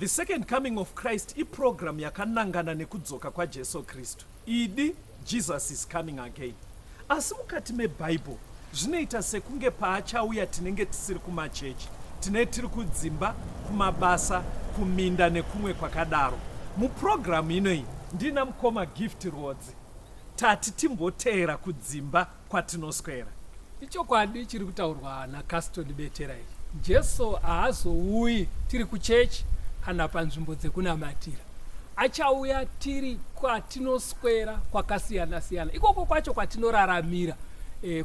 The second coming of Christ iprogram yakanangana nekudzoka kwa Jesu Kristu. Idi, Jesus is coming again. Asi mukati meBhayibheri zvinoita sekunge paachauya tinenge tisiri kumachechi, tinenge tiri kudzimba, kumabasa, kuminda nekumwe kwakadaro. Muprogramu inoyi ndina mukoma Gift Rodzi. Tati timboteera kudzimba kwatinoswera. Ichokwadi chiri kutaurwa naCaston Betera. Jesu haazouyi tiri kuchechi kana panzvimbo dzekunamatira. Achauya tiri kwatinoswera kwakasiyana-siyana. Ikoko kwacho kwatinoraramira.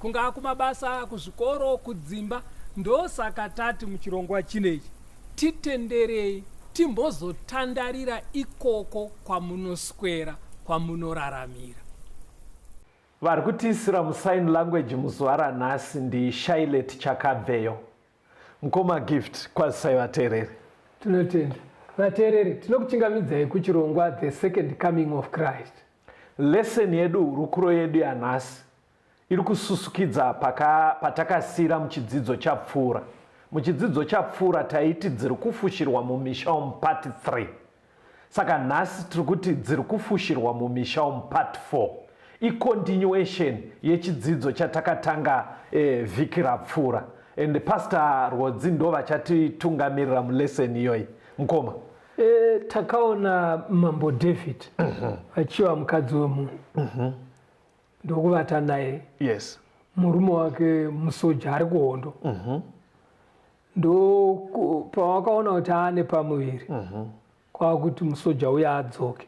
Kungaa kumabasa, kuzvikoro, kudzimba. Ndosaka tati muchirongwa chinechi, titenderei timbozotandarira ikoko kwamunoswera, kwamunoraramira. Vari kutiisira musign language muzuva ranhasi ndiShailet Chakabveyo. Mukoma Gift, kwazisai vateereri. Tinotenda. Vateereri, tinokuchingamidzai kuchirongwa The Second Coming of Christ. Lesson yedu, rukuro yedu yanhasi, iri kususukidza patakasira muchidzidzo chapfuura. Muchidzidzo chapfuura taiti dziri kufushirwa mumisha umu part 3. Saka nhasi tiri kuti dziri kufushirwa mumisha umu part 4. I-continuation yechidzidzo chatakatanga vhiki rapfuura. And Pastor Rodzi ndo vachatitungamirira mulesson iyoyi. Mukoma. Takaona mambo David achiwa mukadzi wemunhu. Ndokuvata naye. Yes. Murume wake musoja ari kuhondo. Ndo pawakaona kuti ane pamuviri. Kwakuti musoja uya adzoke.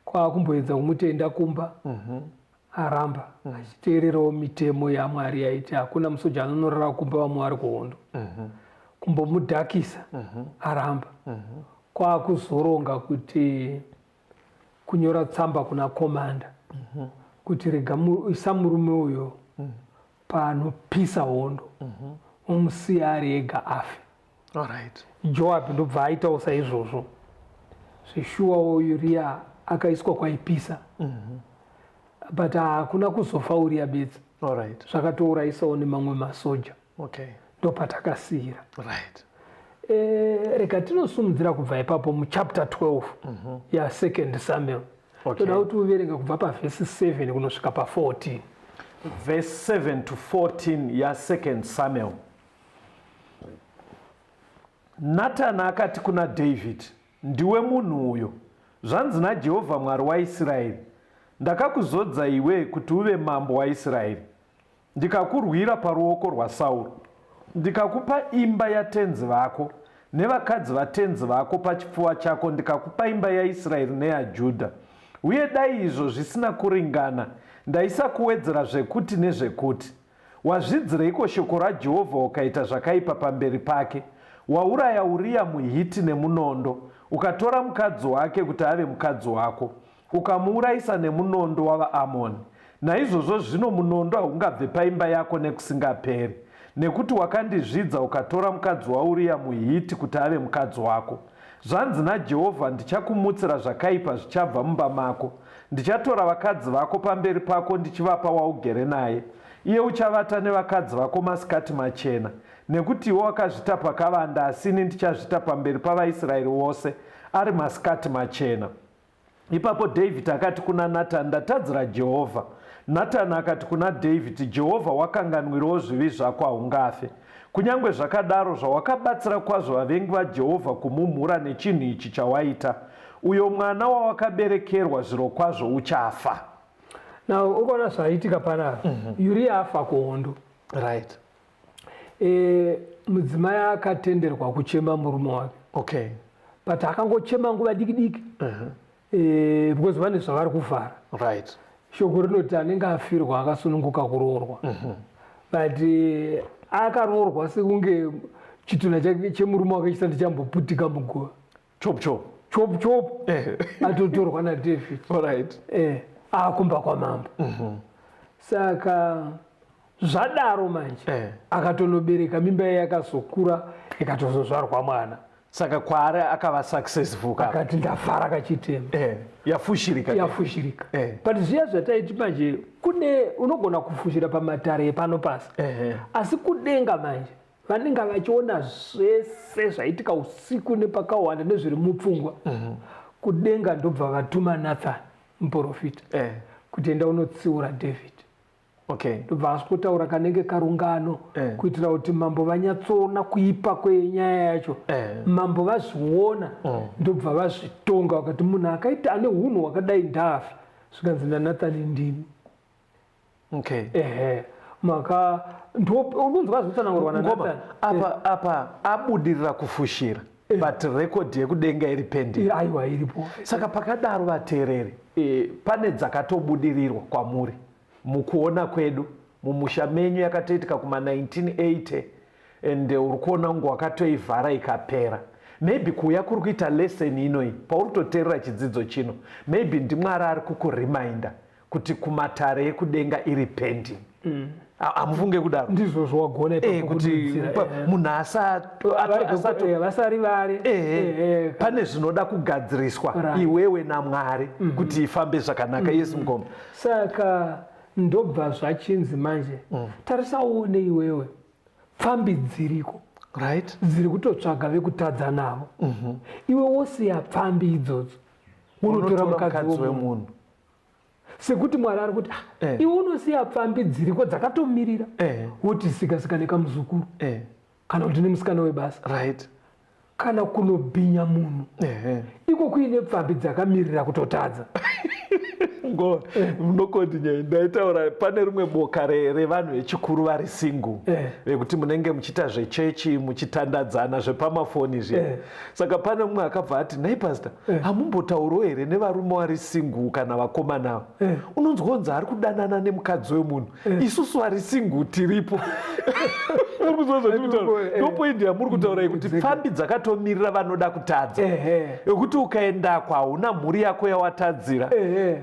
Kwakumboedza kumutenda kumba. Aramba achiteererawo mitemo yaMwari yaiti hakuna musoja anonorara kumba vamwe ari kuhondo. Kumbomudhakisa aramba. Kwakuzoronga kuti kunyora tsamba kuna komanda kuti rega isa murume uyo panopisa hondo, umusiya ari ega afe. Alright. Joabi ndobva aitawo saizvozvo. Zveshuwa Uriya akaiswa kwaipisa. But hakuna kuzofa Uriya bedzi. Alright. Zvakatourayisawo nemamwe masoja. Okay. Ndopatakasira. Right. Rega tinosumudzira kubva ipapo muchapter 12 yaSecond Samuel. Okay. Toda kuti uverenge kubva pavhesi 7 kunosvika pa14. Verse 7 to 14 yaSecond Samuel. Natani akati kuna David, ndiwe munhu uyo. Zvanzi naJehovha Mwari waIsraeri, ndakakuzodza iwe kuti uve mambo waIsraeri. Ndikakurwira paruoko rwaSauro. Ndikakupa imba yatenzi vako nevakadzi vatenzi vako pachipfuva chako, ndikakupa imba yaIsraeri neyaJudha. Uye dai izvo zvisina kuringana, ndaisa kuwedzera zvekuti nezvekuti. Wazvidzireiko shoko raJehovha ukaita zvakaipa pamberi pake? Wauraya Uriya muHiti nemunondo, ukatora mukadzi wake kuti ave mukadzi wako, ukamuurayisa nemunondo wavaAmoni. Naizvozvo zvino munondo haungabve paimba yako nekusingaperi, nekuti wakandizvidza ukatora mukadzi waUriya muHiti kuti ave mukadzi wako. Zvanzi naJehovha, ndichakumutsira zvakaipa zvichabva mumba mako. Ndichatora vakadzi vako pamberi pako ndichivapa waugere naye. Iye uchavata nevakadzi vako masikati machena, nekuti iwe wakazvita pakavanda, asi ini ndichazvita pamberi pavaIsraeri vose ari masikati machena. Ipapo David akati kuna Natani, ndatadzira Jehovha. Natani akati kuna David, Jehovha wakanganwirawo zvivi zvako, haungafe. Kunyange zvakadaro zvawakabatsira kwazvo vavengi vaJehovha kumumhura nechinhu ichi chawaita, uyo mwana wawakaberekerwa zviro kwazvo uchafa. Now ukaona zvaitika panapa, Uriya afa kuhondo. Right. Mudzimai akatenderwa kuchema murume wake. Okay. But akangochema nguva diki-diki. Because vane zvavari kuvhara. Right. Shoko rinoti anenge afirwa akasununguka kuroorwa. But akaroorwa sekunge chitunha chake chemurume wake chisati chamboputika muguva. Chop chop. Chop chop. Atotorwa naDavid. Alright. Akumba kwamambo. Saka zvadaro manje akatonobereka mimba yaye yakazokura ikatozozvarwa mwana. Saka kwaari akava successful. Akati ndavhara kachitema. Yafushirika. Yafushirika. But zviya zvataiti manje kune unogona kufushira pamatare pano pasi. Asi kudenga manje vanenge vachiona zvese zvaitika usiku nepakawanda nezviri mupfungwa. Kudenga ndobva vatuma Nathani muprofita kuti enda unotsiura David. Ndobva asikotaura kanenge karungano kuitira kuti mambo vanyatsoona kuipa kwenyaya yacho. Mambo vazviona ndobva vazvitonga vakati munhu akaita ane hunhu hwakadai ndafi. Zvikanzi naNathani ndini. Maka unonzwa zvotsanangurwa naNathani. Apa abudirira kufushira. But record yekudenga iri pending. Aiwa iripo. Saka pakadaro vateereri, pane dzakatobudirirwa kwamuri mukuona kwedu mumusha menyu yakatoitika kuma 1980 and uri kuona ungu wakatoivhara ikapera. Maybe kuuya kuri kuita lesson inoi pauri kutoteerera chidzidzo chino, maybe ndimwari ari kukureminder kuti kumatare ekudenga iri pending. Amufunge kudaro ndizvo zvawagona kuti munhu vasari vari pane zvinoda kugadziriswa iwewe naMwari kuti ifambe zvakanaka. Yesu mugombe. Saka ndobva zvachinzi manje tarisaone iwewe pfambi dziriko dziri kutotsvaga vekutadza navo. Iwe wosiya pfambi idzodzo unotora mukadzi wemunhu. Sekuti Mwari ari kuti iwe unosiya pfambi dziriko dzakatomirira woti sikasika nekamuzukuru kana kuti nemusikana webasa kana kunobhinya munhu iko kuine pfambi dzakamirira kutotadza. Munokondinyai ndaitaura pane rimwe boka revanhu vechikuru vari single vekuti munenge muchiita zvechechi muchitandadzana zvepamafoni zviya. Saka pane mumwe akabva ati nhai pastor hamumbotauriwo here nevarume vari single kana vakomana unonzwanzi ari kudanana nemukadzi wemunhu isusu vari single tiripo. Ndopoindi yamuri kutaurai kuti pfambi dzakatomirira vanoda kutadza ekuti ukaendako hauna mhuri yako yawatadzira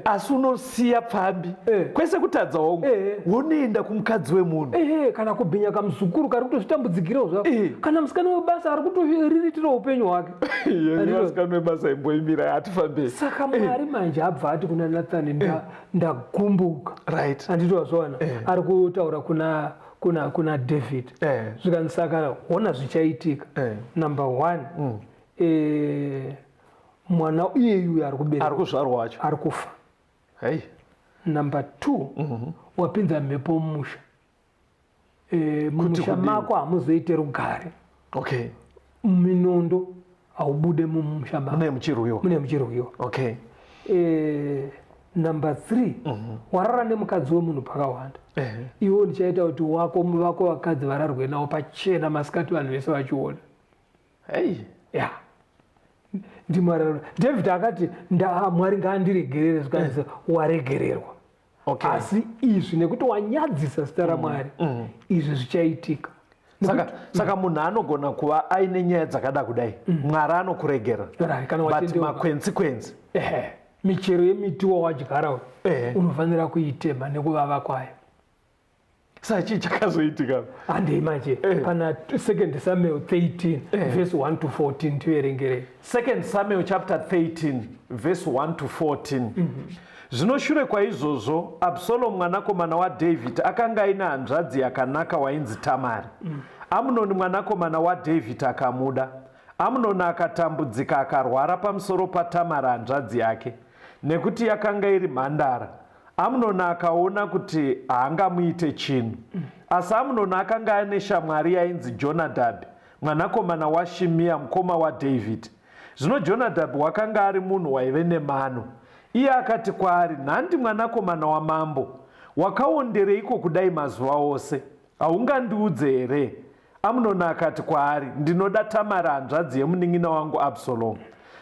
asi unosiya pfambi kwese kutadza hongu wonoenda kumukadzi wemunhu kana kubhinya kamuzukuru kari kutozvitambudzikirawo zvako kana musikana webasa ari kutozviriritira upenyu hwake. Musikana webasa imboimira hatifambei. Saka Mwari manje abva ati kuna Nathani ndagumbuka handiti wazvaona ari kutaura kuna David. Zvikanzisaka ona zvichaitika. Number 1 mwana iyeyu ari kuzvarwa wacho ari kufa. Number 2 wapinza mhepo mumusha. Mumusha mako hamuzoite rugare. Minondo haubude mumusha mako. Mune muchirwiwa. Number 3 warara nemukadzi wemunhu pakawanda. Iwo ndichaita kuti wako vakadzi vararwe nawo pachena masikati vanhu vese vachiona. Ndimwararo David akati Mwari ngaandiregerere zvikanzi waregererwa. Asi izvi nekuti wanyadzisa zita raMwari izvi zvichaitika. Saka munhu anogona kuva aine nyaya dzakada kudai Mwari anokuregera but makwenzi michero yemiti wawadyara unofanira kuitema nekuvava kwayo. Saka chii chakazoitika? Handei manje pana 2 Samuel 13 verse 1 to 14 tiverengerei. 2 Samuel chapter 13 verse 1 to 14. Zvino shure kwaizvozvo Absalomu mwanakomana waDhavidhi akanga aina hanzvadzi yakanaka wainzi Tamari. Amunoni mwanakomana waDhavidhi akamuda. Amunoni akatambudzika akarwara pamusoro paTamari hanzvadzi yake nekuti yakanga iri mhandara. Amunoni akaona kuti haangamuite chinhu. Asi Amunoni akanga ane shamwari yainzi Jonadhabhi mwanakomana waShimea mukoma waDhavidhi. Zvino Jonadhabhi wakanga ari munhu waive nemano. Iye akati kwaari, nhandi mwanakomana wamambo, wakaondereiko kudai mazuva ose? Haungandiudze here? Amunoni akati kwaari, ndinoda Tamari hanzvadzi yemunin'ina wangu Absalomu.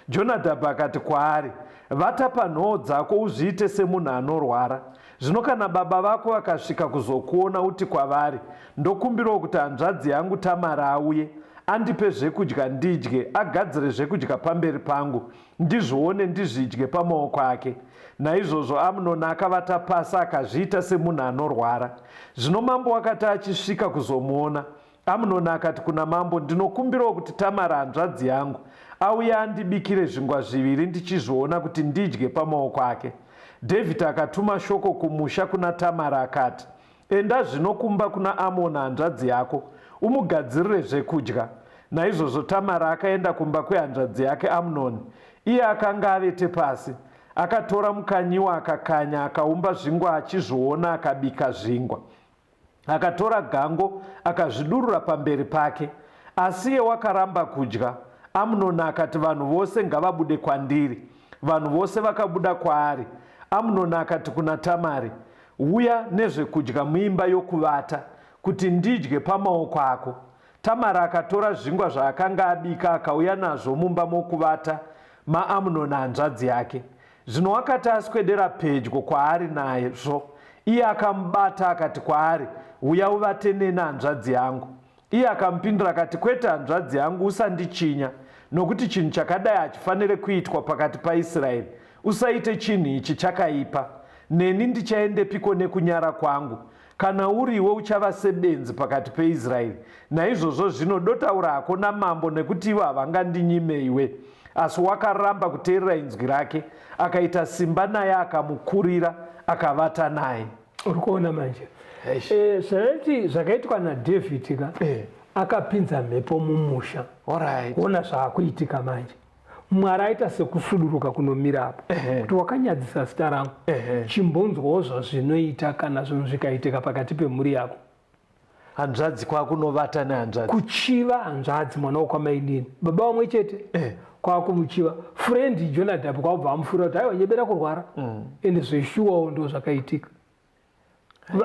Jonadhabhi akati kwaari, vata panhoo dzako uzviite semunhu anorwara. Zvino kana baba vako vakasvika kuzokuona uti kwavari, ndokumbirawo kuti hanzvadzi yangu Tamari auye andipe zvekudya ndidye, agadzire zvekudya pamberi pangu, ndizvione ndizvidye pamaoko ake. Naizvozvo Amunoni akavata pasi akazviita semunhu anorwara. Zvino mambo akati achisvika kuzomuona, Amunoni akati kuna mambo, ndinokumbirawo kuti Tamari hanzvadzi yangu auye andibikire zvingwa zviviri ndichizviona kuti ndidye pamaoko ake. Dhavhidhi akatuma shoko kumusha kuna Tamari akati, enda zvino kumba kuna Amoni hanzvadzi yako umugadzirire zvekudya. Naizvozvo Tamara akaenda kumba kwehanzvadzi yake Amnoni. Iye akanga avete pasi. Akatora mukanyiwa akakanya, akaumba zvingwa achizviona, akabika zvingwa. Akatora gango akazvidurura pamberi pake. Asi iye wakaramba kudya. Amnoni akati, vanhu vose ngavabude kwandiri. Vanhu vose vakabuda kwaari. Amnoni akati kuna Tamari, uya nezvekudya muimba yokuvata, kuti ndidye pamaoko ako. Tamari akatora zvingwa zvaakanga abika akauya nazvo mumba mokuvata maAmnoni hanzvadzi yake. Zvino akati aswedera pedyo kwaari nazvo, iye akamubata akati kwaari, uya uvate neni hanzvadzi yangu. Iye akamupindura akati, kwete hanzvadzi yangu, usandichinya, nokuti chinhu chakadai hachifaniri kuitwa pakati paIsraeri. Usaite chinhu ichi chakaipa. Neni ndichaendepiko nekunyara kwangu? Kana uriwe uchava sebenzi pakati peIsraeri. Naizvozvo zvino dotaura hako namambo, nekuti ivo havangandinyime iwe. Asi wakaramba kuteerera inzwi rake, akaita simba naye, akamukurira, akavata naye. Uri kuona manje zvakaitwa naDhavhidhi ka akapinza mhepo mumusha. Kuona zvaakuitika manje, Mwari aita sekusuduruka kunomirapo kuti wakanyadzisa zita rangu, chimbonzwawo zvazvinoita kana zvinhu zvikaitika pakati pemhuri yako. Hanzvadzi kwakunovata nehanzvadzi, kuchiva hanzvadzi mwana wokwamainini, baba vamwe chete kwakumuchiva. Frendi Jonadhabhu kwakubva amufura kuti aiwa nyebera kurwara, ende zveshuwawo ndo zvakaitika.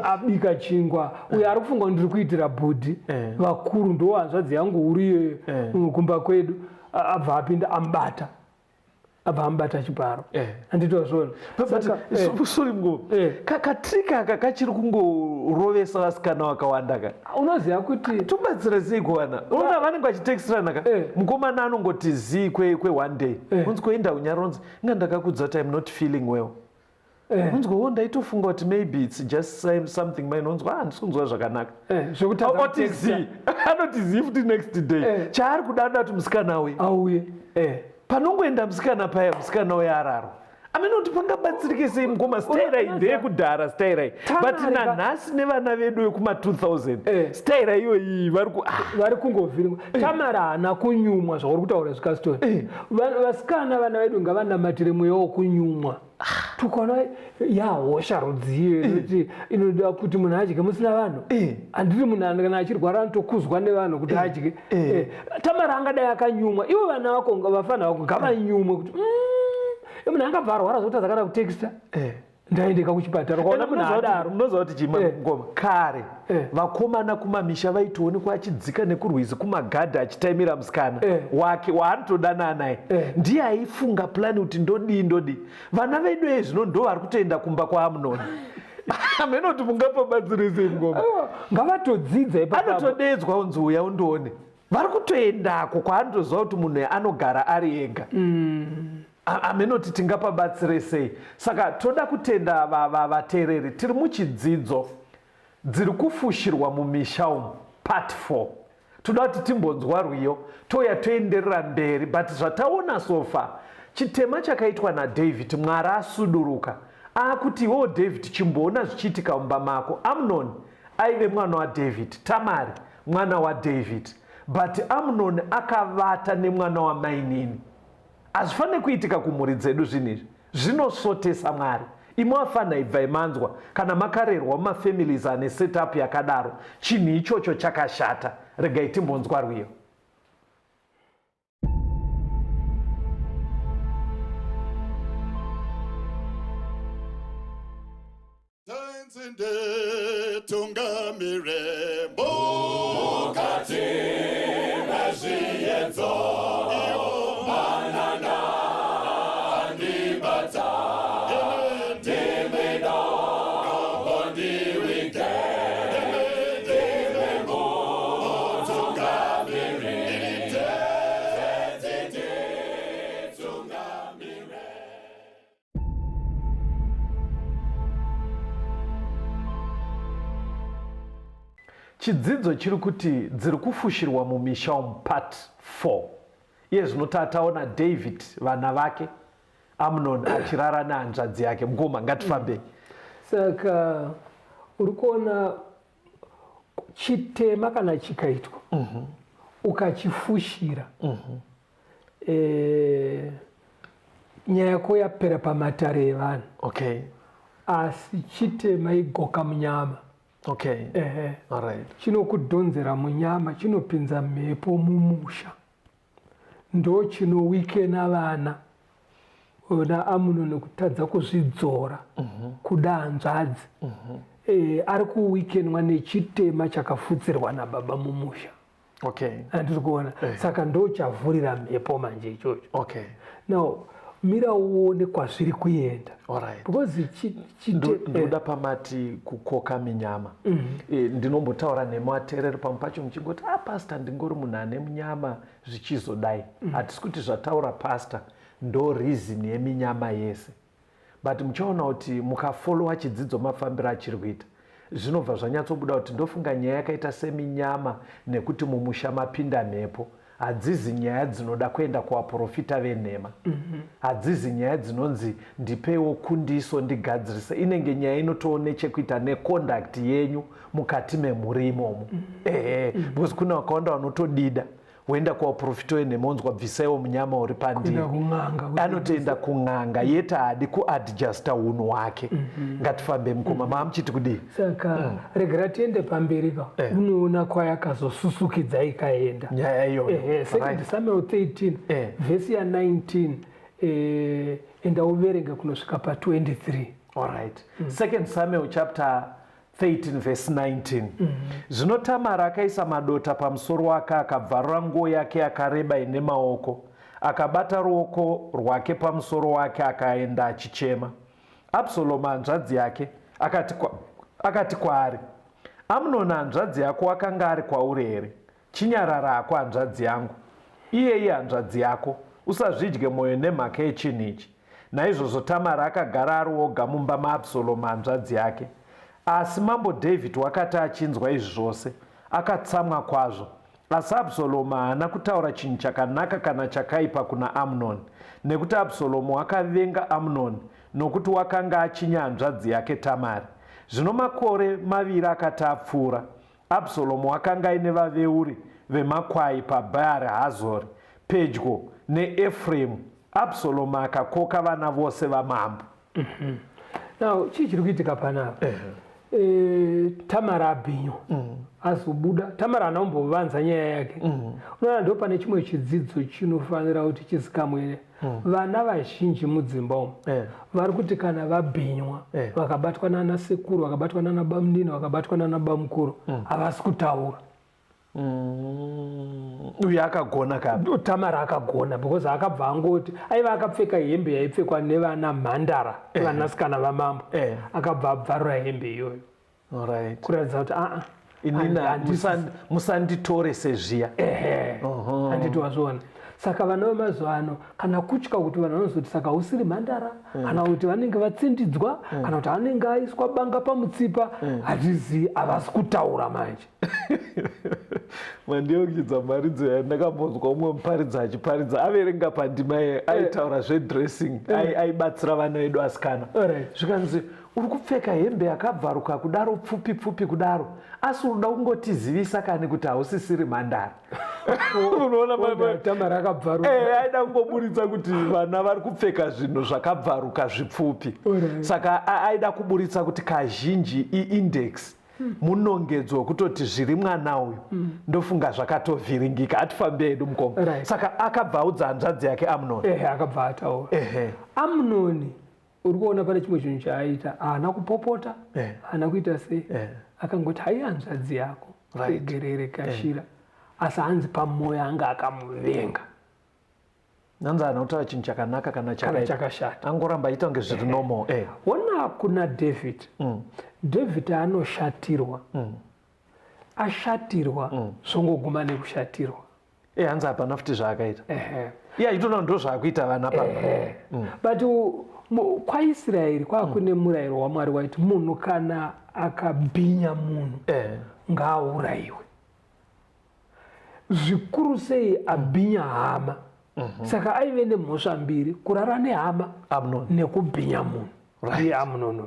Abika chingwa, uyo ari kufunga ndiri kuitira bhodhi, vakuru ndo hanzvadzi yangu uriye kumba kwedu. Abva apinda ambata, abva ambata chiparo. Anditozvona suri mngo kakatrika aka kachiri kungorovesa vasikana vakawanda ka. Unoziva kuti tubatsire sei kuwana? Unoona vanenge vachiteksirana ka, mukomana anongoti zii kwe1 day, unzi kuenda unyaronzi inga ndakakudza kuti I'm not feeling well. Unzwa ndaitofunga kuti maybe it's just something mine. Unzwa handisi kunzwa zvakanaka. Oti zii, anoti zii futi next day. Chaari kudada kuti musikana we auye. Panongoenda musikana paya, musikana we araro. Aminoti pangabatsirike sei mukoma? Stairai ndeyekudhara stairai. But nanhasi nevana vedu vekuma 2000 stairai iyoyi vari kungovhiringwa. Tamara haana kunyumwa zvauri kutaura zvikasitoni. Vasikana vana vedu ngavanamatire mweya wokunyumwa. Tukaona yahosha rudziye kuti inoda kuti munhu adye musina vanhu. Handiri munhu kana achirwara anotokuzwa nevanhu kuti adye. Tamara angadai akanyumwa, ivo vana vako vafana vako ngavanyumwe kuti munhu angabva arwara zvokuti azakana kuteksta ndaendeka kuchipatara. Ukaona munhu adaro munoziva kuti chimangoma kare vakomana kumamisha vaitoonekwa achidzika nekurwizi kumagadha achitaimira musikana wake waanotodanana naye. Ndiye aifunga plani kuti ndodii. Vana vedu ezvino ndo vari kutoenda kumba kwaAmnoni. Amenoti mungapabatsire sei ngoma? Ngavatodzidza ipapo. Anotodedzwa unzi uya undoone. Vari kutoendako kwaanotoziva kuti munhu anogara ari ega. Amenoti tingapabatsire sei? Saka toda kutenda vateereri, tiri muchidzidzo dziri kufushirwa mumisha umu part 4. Toda kuti timbonzwa rwiyo touya toenderera mberi, but zvataona sofa chitema chakaitwa naDhavhidhi, Mwari asuduruka akuti iwewo Dhavhidhi chimboona zvichiitika mumba mako. Amnoni aive mwana waDhavhidhi, Tamari mwana waDhavhidhi, but Amnoni akavata nemwana wamainini. Hazvifaniri kuitika kumhuri dzedu zvinizvi, zvinosotesa Mwari. Imwe vafana ibva imanzwa kana makarerwa mumafamilies ane setup yakadaro, chinhu ichocho chakashata. Regai timbonzwa rwiyo. Chidzidzo chiri kuti dziri kufushirwa mumisha umu part 4. Iye zvino taona David vana vake Amnoni achirara nehanzvadzi yake. Mngoma ngatifambei. Saka uri kuona chitema kana chikaitwa ukachifushira nyaya yako yapera pamatare evanhu. Okay. Asi chitema igoka munyama. Okay. Alright. Chinokudhonzera munyama, chinopinza mhepo mumusha. Ndo chinowikena vana. Ona Amunoni kutadza kuzvidzora kuda hanzvadzi. Ari kuwikenwa nechitema chakafutsirwa nababa mumusha. Okay. Andiri kuona. Saka ndo chavhurira mhepo manje ichocho. Okay. Now, mira uone kwazviri kuenda. Alright. Because ndoda pamati kukoka minyama. Ndinombotaura nematereri pamwe pacho muchingoti pastor ndingori munhu ane munyama zvichizodai. Hatisi kuti zvataura pastor ndo reason yeminyama yese. But muchaona kuti mukafollowa chidzidzo mafambiro achiri kuita zvinobva zvanyatsobuda kuti ndofunga nyaya yakaita seminyama nekuti mumusha mapinda mhepo hadzizi nyaya dzinoda kuenda kuvaprofita venhema. Hadzizi nyaya dzinonzi ndipeiwo kundiso ndigadzirise. Inenge nyaya inotoone chekuita neconduct yenyu mukati memhuri imomo. Because kuna vakawanda vanotodida woenda kuvaprofita venhema unzwa bvisaiwo munyama uri pandini, anotoenda kung'anga yeti haadi kuadjusta unhu hwake. Ngatifambe mukoma maamuchiti kudii. Saka regera tiende pamberi ka unoona kwayakazosusukidza ikaenda nyaya iyoyo. 2 Samuel 13 vhesi ya 19 enda uverenge kunosvika pa23. Alright. 2 Samuel chapter 13 verse 19. Zvino Tamara akaisa madota pamusoro wake, akabvarura nguo yake yakareba ine maoko, akabata ruoko rwake pamusoro wake, akaenda achichema. Absalomu hanzvadzi yake akati kwaari, Amunoni hanzvadzi yako akanga ari kwauri here? Chinyarara hako hanzvadzi yangu. Iyeye hanzvadzi yako, usazvidye mwoyo nemhaka yechinhu ichi. Naizvozvo Tamara akagara ari oga mumba maAbsalomu hanzvadzi yake. Asi mambo Dhavhidhi wakati achinzwa izvi zvose akatsamwa kwazvo. Asi Absalomu haana kutaura chinhu chakanaka kana chakaipa kuna Amunoni, nekuti Absalomu akavenga Amunoni nokuti wakanga achinya hanzvadzi yake Tamari. Zvino makore 2 akati apfuura, Absalomu akanga aine vaveuri vemakwai paBhaari Hazori pedyo neEfuremu. Absalomu akakoka vana vose vamambo. Now chii chiri kuitika panapa? Tamara abhinywa azobuda. Tamara anombovanza nyaya yake. Unoona ndo pane chimwe chidzidzo chinofanira kuti chizikamwe. Vana vazhinji mudzimba umu vari kuti kana vabhinywa vakabatwa nana sekuru, vakabatwa nana bamunini, vakabatwa nana bamukuru, havasi kutaura. Uye akagona kapi? Tamara akagona because akabva angoti aiva akapfeka hembe yaipfekwa nevana mhandara, vanasikana vamambo. Akabva abvarura hembe iyoyo. Alright. Kuratidza kuti inina musanditore sezviya. Handiti wazviona. Saka vana vemazuva ano kana kutya kuti vanhu vanozoti saka usiri mhandara, kana kuti vanenge vatsindidzwa, kana kuti vanenge aiswa banga pamutsipa, hatizivi, havasi kutaura manje. Mandiokidza maridzo yandakambonzwa umwe muparidzi achiparidza averenga pandima aitaura zvedressing, aibatsira vana vedu asikana. Zvikanzi uri kupfeka hembe yakabvaruka kudaro, pfupi pfupi kudaro, asi unoda kungotizivisa kani kuti hausisiri mhandara. Unoona Tamara akabvaruka. Aida kungoburitsa kuti vana vari kupfeka zvinhu zvakabvaruka zvipfupi. Saka aida kuburitsa kuti kazhinji index munongedzo wekutoti zviri mwana uyu ndofunga zvakatovhiringika, hatifambe hedu mukoma. Saka akabva audza hanzvadzi yake Amunoni. Akabva ataura. Amunoni uri kuona pane chimwe chinhu chaaita, haana kupopota, haana kuita sei. Akangoti hai hanzvadzi yako regerere kashira, asi hanzi pamwoyo anga akamuvenga. Nanzi haana kutaura chinhu chakanaka kana chakashata, angoramba aita kunge zviri normal. Ona kuna David. David anoshatirwa, ashatirwa zvongoguma nekushatirwa. Hanzi hapana futi zvaakaita. Itona ndo zvaakuita vana pamba. But kwaIsraeri kwakune murayiro waMwari waiti munhu kana akabhinya munhu ngaaurayiwe. Zvikuru sei abhinya hama. Saka aive nemhosva mbiri, kurara nehama nekubhinya munhu. Amunoni.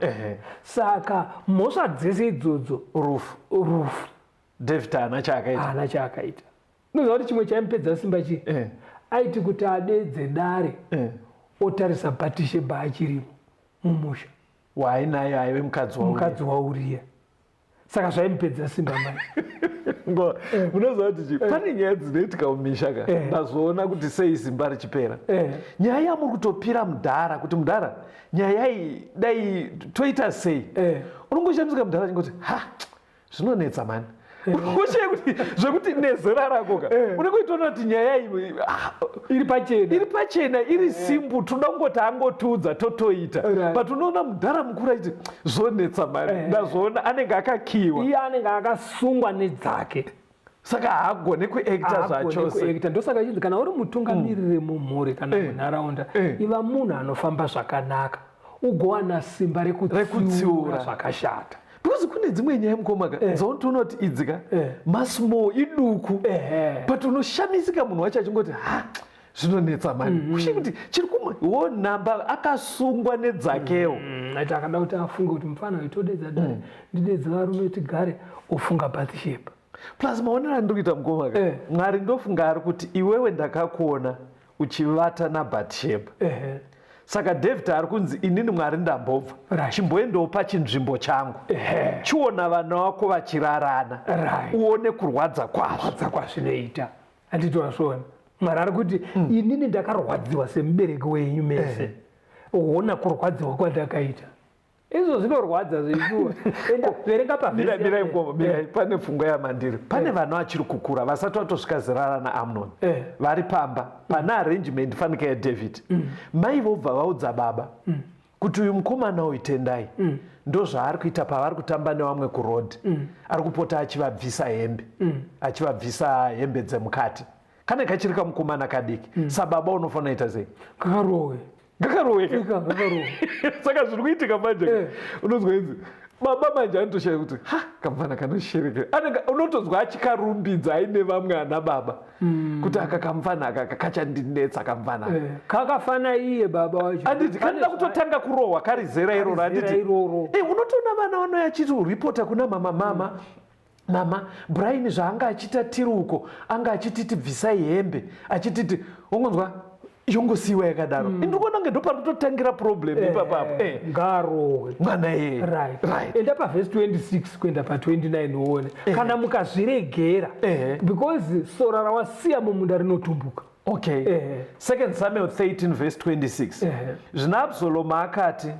Saka mhosva dzese idzodzo rufu. David haana chaakaita. Unoziva kuti chimwe chaimupedza simba chii? Aiti kuti adedze dare otarisa Bhatishebha achirimo mumusha waainayo aive mukadzi wauriya. Saka zvaimupedza simba mai. Unoziva kuti pane nyaya dzinoitika mumisha ka ndazoona kuti sei simba richipera. Nyaya yamuri kutopira mudhara kuti mudhara nyaya iyi dai toita sei, unongoshamisa mudhara achingoti zvinonetsa mani. Unoshaya kuti zvekuti nezera rako ka unongoitoona kuti nyaya iyi iri pachena iri simbu, toda kungoti angotiudza totoita, but unoona mudhara mukuru achiti zvonetsa mani. Ndazoona anenge akakiwa, iye anenge akasungwa nedzake, saka haagone kuekta zvachose. Ndosaka chinzi kana uri mutungamiriri mumhuri kana munharaunda, iva munhu anofamba zvakanaka, ugowana simba rekutsiura zvakashata. Because kune dzimwe nyaya mukoma dzauntoona kuti idzi ka masmo iduku, but unoshamisika munhu wacho achingoti zvinonetsa mani. Kushe kuti chiri kumwe namba akasungwa nedzakewo. Ati akada kuti afunge kuti mufana itodedza dare ndidedze varume tigare, ofunga Bhatishebha. Plus maonero andiri kuita mukoma ka Mwari ndofunga ari kuti iwewe ndakakuona uchivata naBhatishebha. Saka David ari kunzi inini Mwari ndambobva, chimboendawo pachinzvimbo changu, chiona vana vako vachirarana, uone kurwadza kwazvinoita. Handiti wazviona? Mwari ari kuti inini ndakarwadziwa semubereki wenyu mese, uona kurwadziwa kwandakaita. Izvo zvinorwadza zveishuwa. Enda verenga Mirai pane pfungwa yamandiri. Pane vana vachiri kukura vasati vatosvika zera naAmnoni, vari pamba pana arrangement fanika yaDavid. Mai vobva vaudza baba kuti uyu mukomana uyu tendai, ndo zvaari kuita pavari kutamba nevamwe kurodhi. Ari kupota achivabvisa hembe, achivabvisa hembe dzemukati. Kana kachiri kamukomana kadiki, sababa unofanira kuita sei? Ngakarohweka. Saka zviri kuitika manje unonzwa inzi baba manje anotoshaya kuti kamwana kanoshereka, unotozwa achikarumbidza aine vamwe ana baba kuti aka kamfana aka kachandinetsa kamfana kakafana iye baba wacho. Anditi kanida kutotanga kurohwa kari zera iroro. Anditi unotoona vana vano achiti uripota kuna mama Brian zvaanga achita tiri uko, anga achititi bvisai hembe, achititi ungonzwa yongosiwa yakadaro. Ndikuona kunge ndopanototangira problem ipapapo. Ngarohwe mwana right. Enda paverse 26 kuenda pa29 uone kana mukazviregera, because sora rawasiya mumunda rinotumbuka. Okay. 2 Samuel 13 verse 26. Zvina Absalomu akati,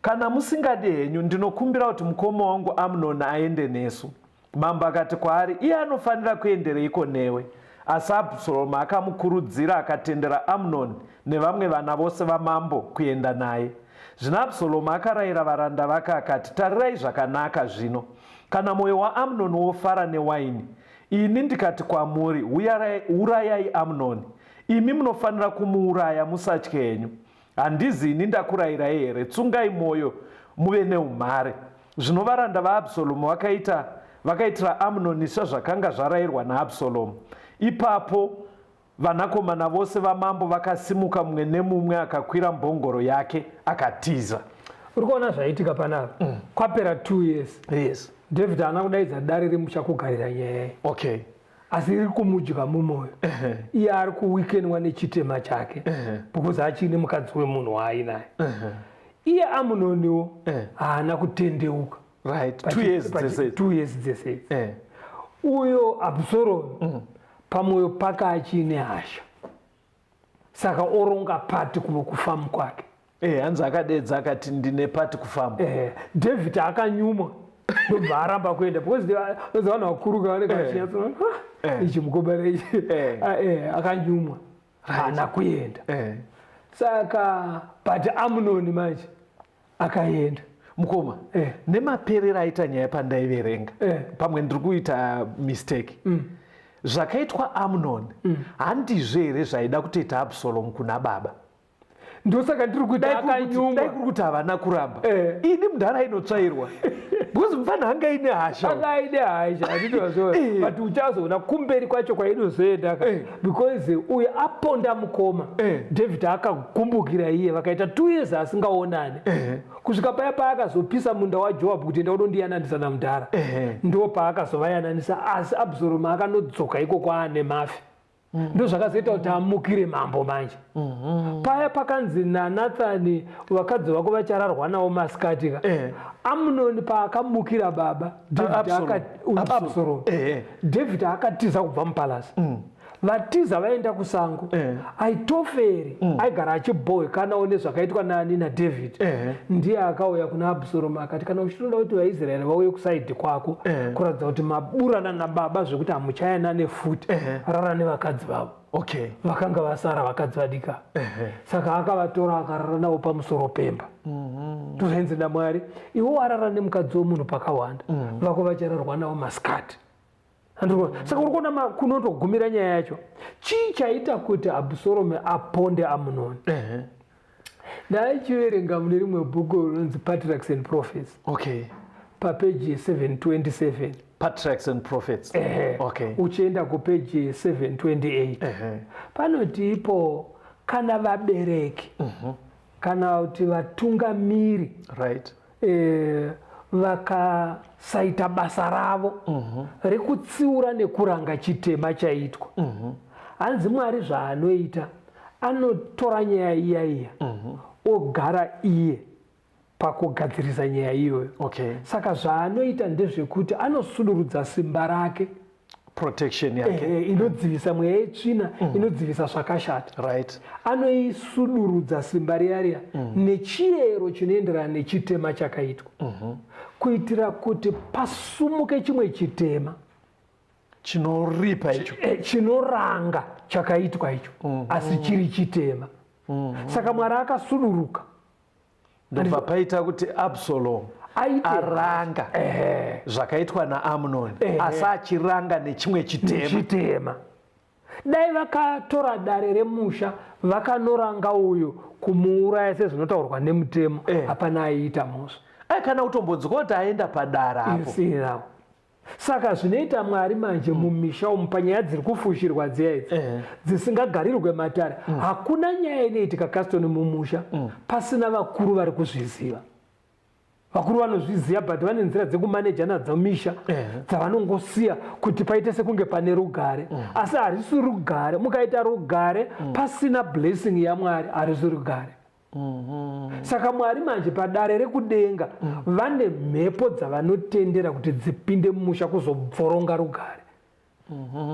kana musingadi henyu ndinokumbira kuti mukoma wangu Amnoni aende nesu. Mambo akati kwaari, iye anofanira kuendereiko newe? Asi Absalomu akamukurudzira akatendera Amnoni nevamwe vana vose vamambo kuenda naye. Zvino Absalomu akarayira varanda vake akati, tarirai zvakanaka zvino, kana mwoyo waAmnoni wofara newaini, ini ndikati kwamuri, urayai Amnoni. Imi munofanira kumuuraya musatye henyu. Handizi ini ndakurayirai here? Tsungai mwoyo muve neumhare. Zvino varanda vaAbsalomu vakaitira Amnoni sezvakanga zvarayirwa naAbsalomu. Ipapo vanakomana vose vamambo vakasimuka mumwe nemumwe akakwira mbongoro yake akatiza. Uri kuona zvaitika panapa? Kwapera 2 years. Yes. David haana kudaidza dare rimuchakugarira nyaya. Okay. Asi riri kumudya mumwoyo. Iye ari kuwikenwa nechitema chake, because achine mukadzi wemunhu waainaye. Iye Amnoniwo haana kutendeuka. Right. 2 years dzese. Uyo Absalomu pamwoyo pake achine hasha, saka oronga pati kufamba kwake. Hanzi akadedza akati ndine pati kufamba. David akanyuma ndobva aramba kuenda, because vanhu vakuru kavanenge vachinyatsoona ichi mukomana ichi, akanyuma haana kuenda. Saka but Amnoni manje akaenda. Mukoma, nemaperera aita nyaya pandaiverenga, pamwe ndiri kuita mistake. Zvakaitwa Amnoni handizve here zvaida kutoita Absalomu kuna baba? Ndosaka ndiri kuti akanyuma. Dai kuri kuti havana kuramba. Ini mudhara inotsvairwa. because mufana anga ine hasha anditozvo but uchazoona kumberi kwacho kwainozoenda because uyu aponda mukoma David akagumbukira iye vakaita 2 years asingaonani kusvika paya paakazopisa munda waJoabhu kuti enda unondiyananisa namudhara ndo paakazovayananisa asi Abhusaromu akanodzoka ikoko aane mafi ndo zvakazoita kuti amukire mambo manje paya pakanzi naNathani vakadzi vako vachararwa nawo masikatika Amunoni paakamukira baba Abhusaromu David akatiza kubva mupalasi vatiza vaenda kusango Aitoferi aigara achibhowekanawo nezvakaitwa nani naDavid ndiye akauya kuna Abhusaromu akati kana uchitoda kuti vaIsraeri vauye kusaidhi kwako kuratidza kuti maburana nababa zvekuti hamuchayanane futi rara nevakadzi vavo vakanga vasara vakadzi vadika saka akavatora akarara navo pamusoro pemba tozvainzi naMwari iwo warara nemukadzi womunhu pakawanda vako vachararwa navo masikati saka uri kuona kunotogumira nyaya yacho chii chaita kuti Abhusaromu aponde Amunoni ndaichiverenga mune rimwe bhuku rinonzi Patriarchs and Prophets papeji 727 Patriarchs and Prophets uchienda kupeji 728 panoti ipo kana vabereki kana kuti vatungamiri vakasaita basa ravo rekutsiura nekuranga chitema chaitwa hanzi Mwari zvaanoita anotora nyaya iya ogara iye pakugadzirisa nyaya iyoyo saka zvaanoita ndezvekuti anosudurudza simba rake protection yake inodzivisa mweya yetsvina inodzivisa zvakashata anoisudurudza simba riya nechiyero chinoenderana nechitema chakaitwa kuitira kuti pasumuke chimwe chitema chinoripa icho chinoranga chakaitwa icho asi chiri chitema saka Mwari akasuduruka ndobva paita kuti Abhusaromu aranga zvakaitwa naAmunoni asi achiranga nechimwe chitema dai vakatora dare remusha vakanoranga uyu kumuuraya sezvinotaurwa nemutemo hapana aiita musha kana utombodzoka kuti aenda padara apo saka zvinoita Mwari manje mumisha umu panyaya dziri kufushirwa dziya idzi dzisingagarirwe matare hakuna nyaya inoitika Castoni mumusha pasina vakuru vari kuzviziva vakuru vanozviziva but vane nzira dzekumaneja nadzo misha dzavanongosiya kuti paite sekunge pane rugare asi harisi rugare mukaita rugare pasina blessing yaMwari harisi rugare saka Mwari manje padare rekudenga vane mhepo dzavanotendera kuti dzipinde mumusha kuzobvoronga rugare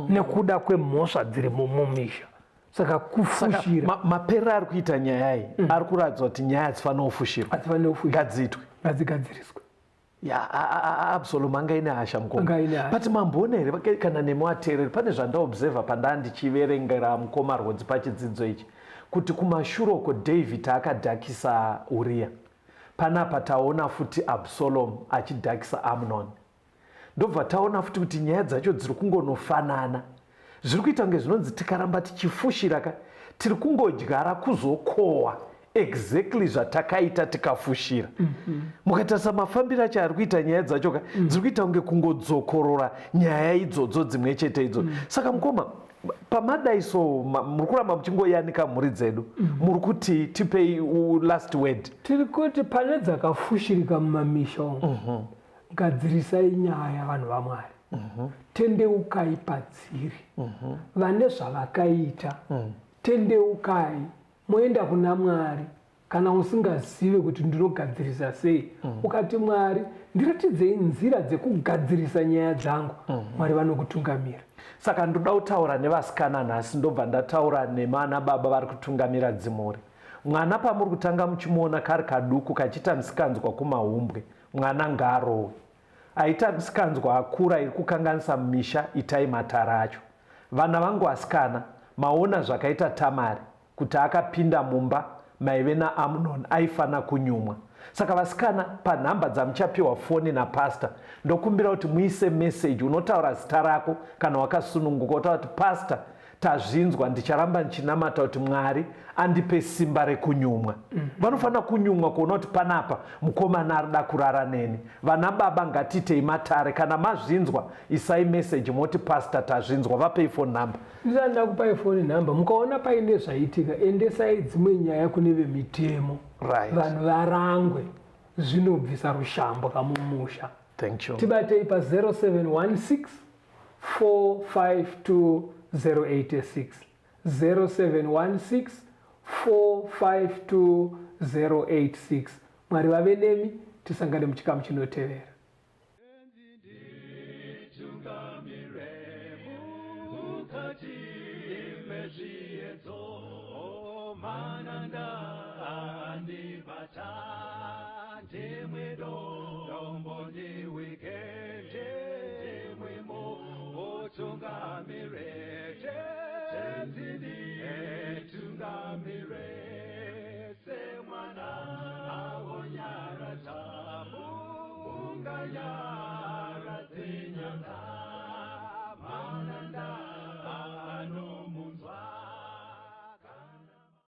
nekuda kwemhosva dziri mumisha saka kufushira maperero ari kuita nyaya iyi ari kuratidza kuti nyaya hadzifanira kufushirwa ngadziitwe ngadzigadziriswe Abhusaromu anga ine hasha mukoma but mamboona here kana nemi wateereri pane zvandaobserva pandandichiverengera mukoma rwodzi pachidzidzo ichi kuti kumashure uko David akadhakisa Uriya panapa taona futi Abhusaromu achidhakisa Amunoni ndobva taona futi kuti nyaya dzacho dziri kungonofanana zviri kuita kunge zvinonzi tikaramba tichifushira tiri kungodyara kuzokohwa exactly zvatakaita tikafushira mukatarisa mafambiro acho ari kuita nyaya dzacho dziri kuita kunge kungodzokorora nyaya idzodzo dzimwe chete idzo saka mukoma pamadaiso muri kuramba muchingoyanika mhuri dzedu muri kuti tipei last word tiri kuti pane dzakafushirika mumamisha umu gadzirisai nyaya vanhu vaMwari tendeukai padziri vane zvavakaita tendeukai moenda kuna Mwari kana usingazive kuti ndinogadzirisa sei ukati Mwari ndiratidzei nzira dzekugadzirisa nyaya dzangu Mwari vanokutungamira saka ndoda kutaura nevasikana nhasi ndobva ndataura nemana baba vari kutungamira dzimhuri mwana pamuri kutanga muchimuona kari kaduku kachiita misikanzwa kumahumbwe mwana ngarowe aita misikanzwa akura iri kukanganisa mumisha itai matara acho vana vangu vasikana maona zvakaita Tamari kuti akapinda mumba maive naAmunoni aifana kunyumwa saka vasikana panhamba dzamuchapiwa foni napasta ndokumbira kuti muise meseji unotaura zita rako kana wakasununguka utaura kuti pasta tazvinzwa ndicharamba ndichinamata kuti Mwari andipe simba rekunyumwa. Vanofanira kunyumwa kuona kuti panapa mukomana arida kurara neni. Vana baba ngatitei matare, kana mazvinzwa isai message moti pastor tazvinzwa, vapei phone number. Ndinoda kupai phone number, mukaona paine zvaitika endesai dzimwe nyaya kune vemitemo. Vanhu varangwe, zvinobvisa rushambo kamumusha. Thank you. Tibatei pa 0716 452 086 0716 452 086. Mwari vave nemi, tisangane muchikamu chinotevera.